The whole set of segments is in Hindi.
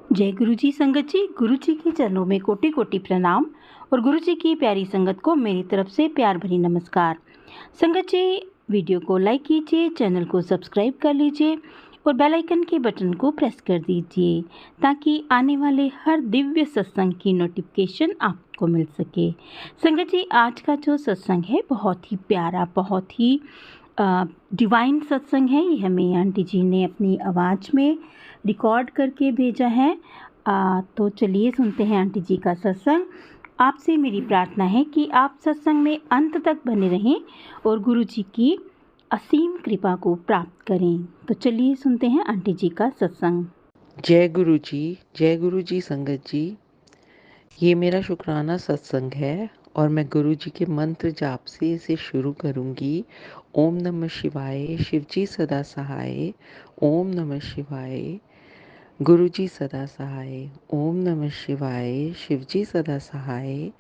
जय गुरु जी संगत जी। गुरु जी के चरणों में कोटि कोटि प्रणाम और गुरु जी की प्यारी संगत को मेरी तरफ से प्यार भरी नमस्कार। संगत जी, वीडियो को लाइक कीजिए, चैनल को सब्सक्राइब कर लीजिए और बेल आइकन के बटन को प्रेस कर दीजिए ताकि आने वाले हर दिव्य सत्संग की नोटिफिकेशन आपको मिल सके। संगत जी, आज का जो सत्संग है बहुत ही प्यारा, बहुत ही डिवाइन सत्संग है। ये हमें आंटी जी ने अपनी आवाज़ में रिकॉर्ड करके भेजा है। तो चलिए सुनते हैं आंटी जी का सत्संग। आपसे मेरी प्रार्थना है कि आप सत्संग में अंत तक बने रहें और गुरु जी की असीम कृपा को प्राप्त करें। तो चलिए सुनते हैं आंटी जी का सत्संग। जय गुरु जी संगत जी। ये मेरा शुक्राना सत्संग है और मैं गुरु जी के मंत्र जाप से इसे शुरू करूंगी। ओम नमः शिवाय, शिवजी सदा सहाय। ओम नमः शिवाय, गुरु जी सदा सहाय। ओम नमः शिवाय, शिवजी सदा सहाय।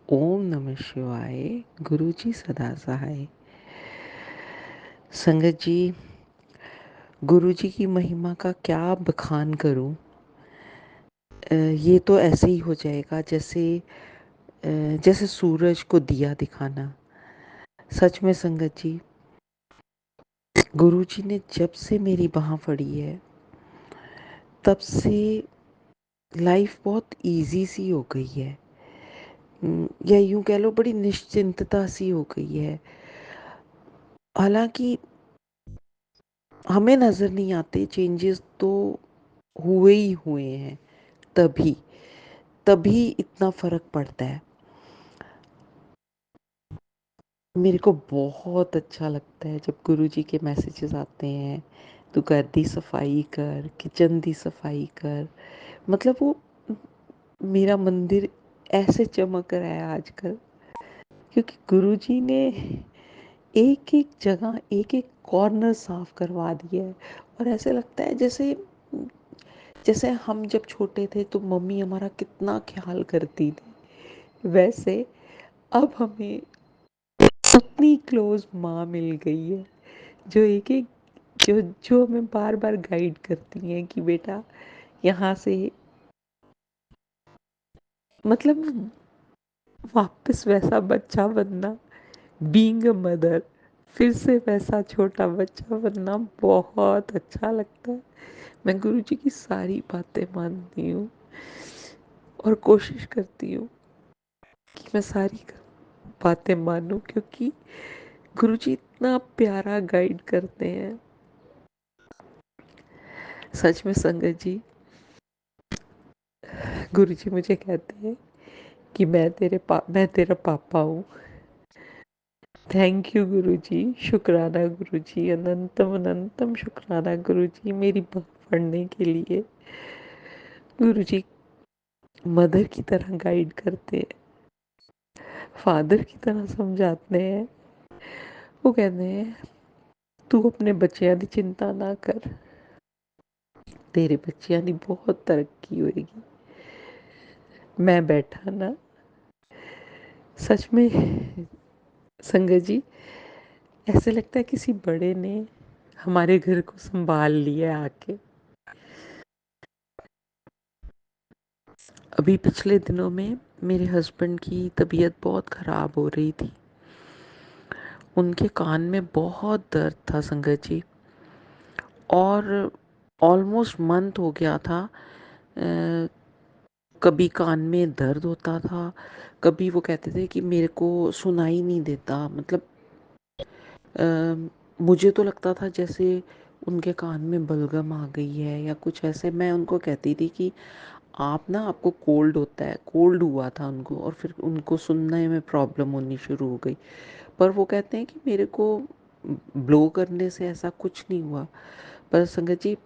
ओम नमः शिवाय, गुरु जी सदा सहाय। संगत जी, गुरु जी की महिमा का क्या बखान करूं। ये तो ऐसे ही हो जाएगा जैसे सूरज को दिया दिखाना। सच में संगत जी, गुरुजी ने जब से मेरी बाह फड़ी है तब से लाइफ बहुत इजी सी हो गई है। या यूं कह लो बड़ी निश्चिंतता सी हो गई है। हालांकि हमें नज़र नहीं आते चेंजेस, तो हुए ही हुए हैं। तभी तभी इतना फ़र्क पड़ता है। मेरे को बहुत अच्छा लगता है जब गुरुजी के मैसेजेस आते हैं, तू घर दी सफाई कर, किचन दी सफाई कर। मतलब वो मेरा मंदिर ऐसे चमक रहा है आजकल क्योंकि गुरुजी ने एक एक जगह एक एक कॉर्नर साफ करवा दिया है। और ऐसे लगता है जैसे जैसे हम जब छोटे थे तो मम्मी हमारा कितना ख्याल करती थी, वैसे अब हमें उतनी क्लोज माँ मिल गई है जो एक एक जो जो हमें बार बार गाइड करती हैं कि बेटा यहाँ से, मतलब वापस वैसा बच्चा बनना, बीइंग अ मदर, फिर से वैसा छोटा बच्चा बनना बहुत अच्छा लगता है। मैं गुरु जी की सारी बातें मानती हूँ और कोशिश करती हूँ कि मैं सारी बातें मानूं, क्योंकि गुरु जी इतना प्यारा गाइड करते हैं। सच में संगत जी, गुरु जी मुझे कहते हैं कि मैं तेरा पापा हूँ। थैंक यू गुरु जी, शुक्राना गुरु जी, अनंतम अनंतम शुक्राना गुरु जी मेरी बात पढ़ने के लिए। गुरु जी मदर की तरह गाइड करते हैं, फादर की तरह समझाते हैं। वो कहते हैं तू अपने बच्चों की चिंता ना कर, तेरे बच्चों की बहुत तरक्की होएगी, मैं बैठा ना। सच में संगत जी, ऐसे लगता है किसी बड़े ने हमारे घर को संभाल लिया आके। अभी पिछले दिनों में मेरे हस्बैंड की तबीयत बहुत ख़राब हो रही थी। उनके कान में बहुत दर्द था संगत जी, और ऑलमोस्ट मंथ हो गया था। कभी कान में दर्द होता था, कभी वो कहते थे कि मेरे को सुनाई नहीं देता। मतलब मुझे तो लगता था जैसे उनके कान में बलगम आ गई है या कुछ ऐसे। मैं उनको कहती थी कि आप ना, आपको कोल्ड होता है। कोल्ड हुआ था उनको और फिर उनको सुनने में प्रॉब्लम होनी शुरू हो गई। पर वो कहते हैं कि मेरे को ब्लो करने से ऐसा कुछ नहीं हुआ। पर संगत जी,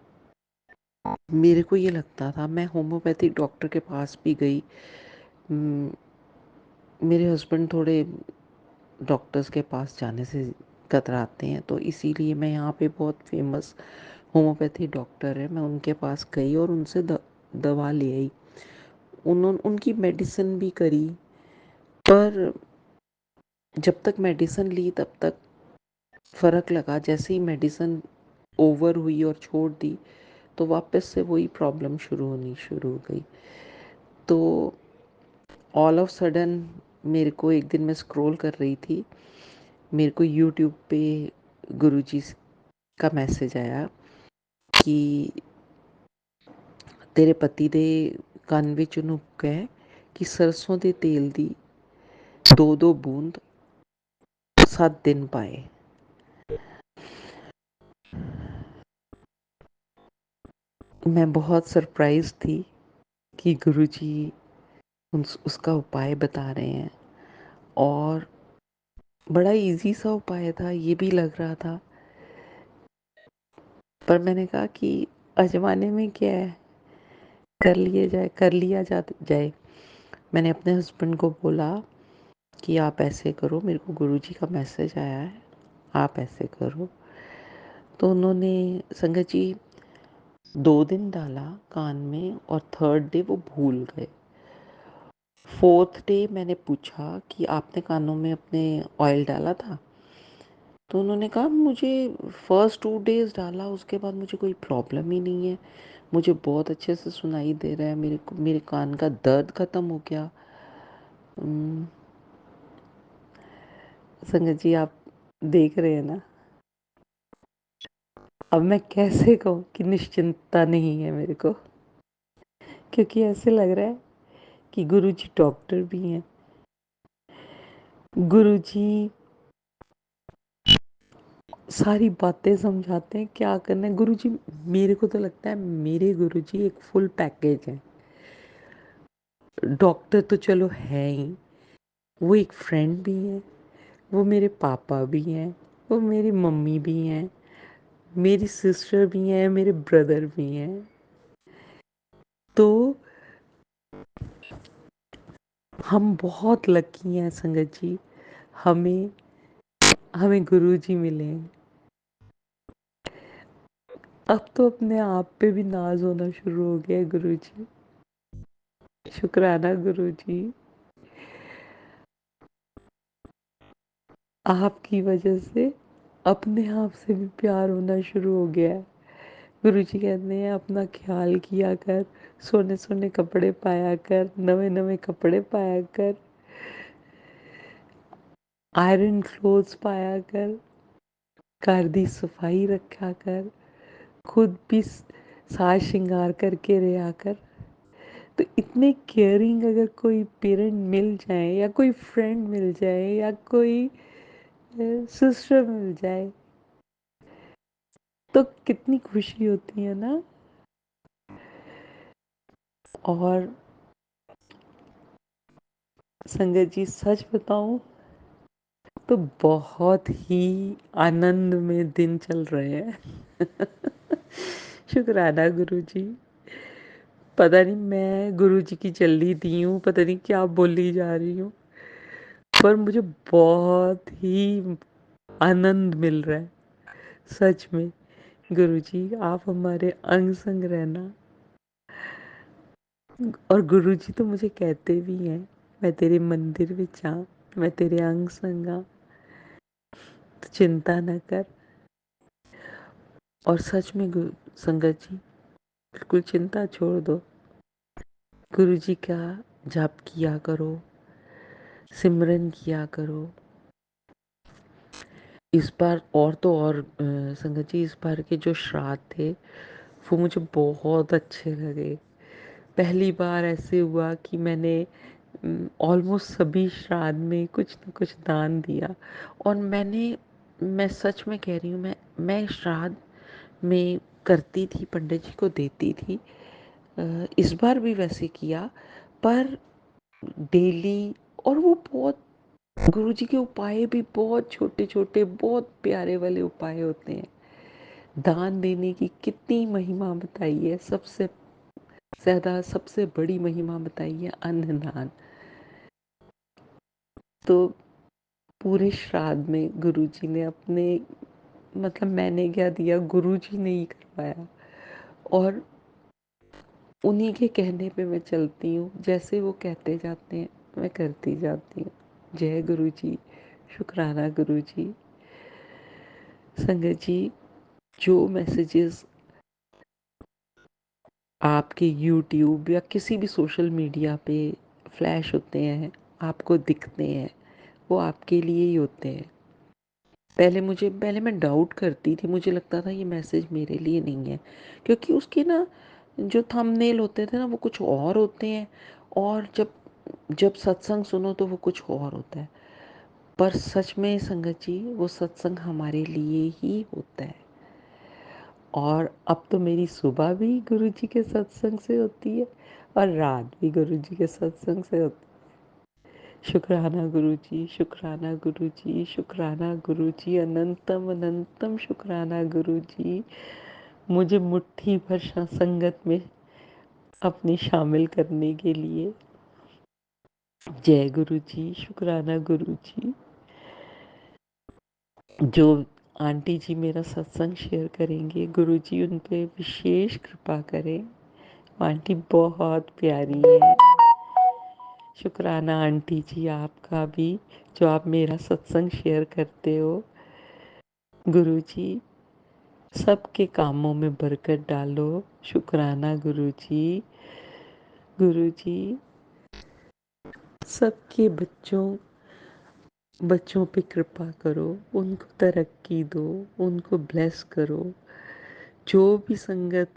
मेरे को ये लगता था, मैं होम्योपैथिक डॉक्टर के पास भी गई। मेरे हस्बैंड थोड़े डॉक्टर्स के पास जाने से कतराते हैं, तो इसीलिए मैं यहाँ पे बहुत फेमस होम्योपैथी डॉक्टर है, मैं उनके पास गई और उनसे दवा ले आई। उनकी मेडिसिन भी करी, पर जब तक मेडिसिन ली तब तक फ़र्क लगा। जैसे ही मेडिसिन ओवर हुई और छोड़ दी तो वापस से वही प्रॉब्लम शुरू हो गई। तो ऑल ऑफ सडन मेरे को एक दिन मैं स्क्रॉल कर रही थी, मेरे को यूट्यूब पे गुरुजी का मैसेज आया कि तेरे पति दे ਕੰਨ ਵਿੱਚ ਨੁੱਕ ਹੈ कि सरसों ਦੇ तेल ਦੀ 2-2 बूंद 7 दिन पाए। मैं बहुत सरप्राइज थी कि गुरुजी उसका उपाय बता रहे हैं, और बड़ा इजी सा उपाय था, ये भी लग रहा था। पर मैंने कहा कि आजमाने में क्या है, कर लिया जाए। मैंने अपने हस्बैंड को बोला कि आप ऐसे करो, मेरे को गुरुजी का मैसेज आया है, आप ऐसे करो। तो उन्होंने, संगत जी, 2 दिन डाला कान में और थर्ड डे वो भूल गए। फोर्थ डे मैंने पूछा कि आपने कानों में अपने ऑयल डाला था? तो उन्होंने कहा मुझे फर्स्ट 2 डेज डाला, उसके बाद मुझे कोई प्रॉब्लम ही नहीं है, मुझे बहुत अच्छे से सुनाई दे रहा है, मेरे कान का दर्द ख़त्म हो गया। उम, संगत जी, आप देख रहे हैं ना, अब मैं कैसे कहूँ कि निश्चिंतता नहीं है मेरे को, क्योंकि ऐसे लग रहा है कि गुरुजी डॉक्टर भी हैं। गुरुजी सारी बातें समझाते हैं, क्या करना है। गुरुजी, मेरे को तो लगता है मेरे गुरुजी एक फुल पैकेज है। डॉक्टर तो चलो है ही, वो एक फ्रेंड भी हैं, वो मेरे पापा भी हैं, वो मेरी मम्मी भी हैं, मेरी सिस्टर भी हैं, मेरे ब्रदर भी हैं। तो हम बहुत लकी हैं संगत जी, हमें हमें गुरुजी मिले हैं। अब तो अपने आप पे भी नाज होना शुरू हो गया है गुरुजी। शुक्राना गुरुजी, आपकी वजह से अपने आप से भी प्यार होना शुरू हो गया है। गुरुजी कहते हैं अपना ख्याल किया कर, सोने सोने कपड़े पाया कर, नवे नवे कपड़े पाया कर, आयरन क्लोथ्स पाया कर, घर दी सफाई रखा कर, खुद भी साज श्रृंगार करके रहा कर। तो इतने केयरिंग अगर कोई पेरेंट मिल जाए, या कोई फ्रेंड मिल जाए, या कोई सिस्टर मिल जाए, तो कितनी खुशी होती है ना। और संगत जी, सच बताऊं तो बहुत ही आनंद में दिन चल रहे हैं। शुक्राना गुरुजी। पता नहीं मैं गुरुजी की चल्ली दी हूँ, पता नहीं क्या बोली जा रही हूँ, पर मुझे बहुत ही आनंद मिल रहा है सच में। गुरुजी, आप हमारे अंग संग रहना। और गुरुजी तो मुझे कहते भी हैं, मैं तेरे मंदिर विच हाँ, मैं तेरे अंग संग हाँ, तो चिंता न कर। और सच में संगत जी, बिल्कुल चिंता छोड़ दो। गुरुजी का जाप किया करो, सिमरन किया करो। इस बार और तो और संगत जी, इस बार के जो श्राद्ध थे वो मुझे बहुत अच्छे लगे। पहली बार ऐसे हुआ कि मैंने ऑलमोस्ट सभी श्राद्ध में कुछ न कुछ दान दिया। और मैं सच में कह रही हूँ, मैं श्राद्ध में करती थी, पंडित जी को देती थी। इस बार भी वैसे किया, पर डेली। और वो बहुत, गुरुजी के उपाय भी बहुत छोटे छोटे, बहुत प्यारे वाले उपाय होते हैं। दान देने की कितनी महिमा बताई है, सबसे ज़्यादा सबसे बड़ी महिमा बताई है अन्नदान। तो पूरे श्राद्ध में गुरुजी ने अपने, मतलब मैंने क्या दिया, गुरुजी ने ही करवाया। और उन्हीं के कहने पे मैं चलती हूँ, जैसे वो कहते जाते हैं मैं करती जाती हूँ। जय गुरुजी, शुक्राना गुरुजी। संगत जी, जो मैसेजेस आपके यूट्यूब या किसी भी सोशल मीडिया पे फ्लैश होते हैं, आपको दिखते हैं, वो आपके लिए ही होते हैं। पहले मैं डाउट करती थी, मुझे लगता था ये मैसेज मेरे लिए नहीं है, क्योंकि उसके ना जो थंबनेल होते थे ना वो कुछ और होते हैं, और जब जब सत्संग सुनो तो वो कुछ और होता है। पर सच में संगत जी, वो सत्संग हमारे लिए ही होता है। और अब तो मेरी सुबह भी गुरु जी के सत्संग से होती है और रात भी गुरु जी के सत्संग से होती है। शुक्राना गुरु जी, शुक्राना गुरु जी, शुक्राना गुरु जी, अनंतम अनंतम शुक्राना गुरु जी, मुझे मुट्ठी भर संगत में अपनी शामिल करने के लिए। जय गुरु जी, शुक्राना गुरु जी। जो आंटी जी मेरा सत्संग शेयर करेंगे, गुरु जी उन पे विशेष कृपा करें। आंटी बहुत प्यारी है। शुक्राना आंटी जी आपका भी, जो आप मेरा सत्संग शेयर करते हो। गुरु जी सबके कामों में बरकत डालो। शुक्राना गुरु जी। गुरु जी सबके बच्चों पे कृपा करो, उनको तरक्की दो, उनको ब्लेस करो। जो भी संगत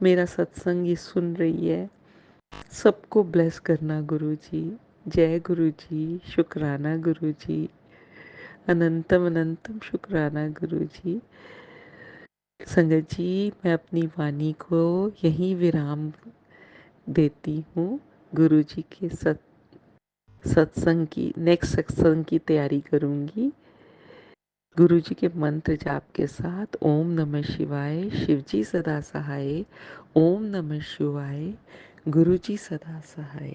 मेरा सत्संग ये सुन रही है, सबको ब्लेस करना गुरु जी। जय गुरु जी, शुक्राना गुरु जी, अनंतम अनंतम शुक्राना गुरु जी। संगत जी मैं अपनी वाणी को यहीं विराम देती हूँ। गुरु जी के सत्संग की नेक्स्ट सत्संग की तैयारी करूँगी गुरु जी के मंत्र जाप के साथ। ओम नमः शिवाय, शिव जी सदा सहाय। ओम नमः शिवाय, गुरु जी सदा सहाय।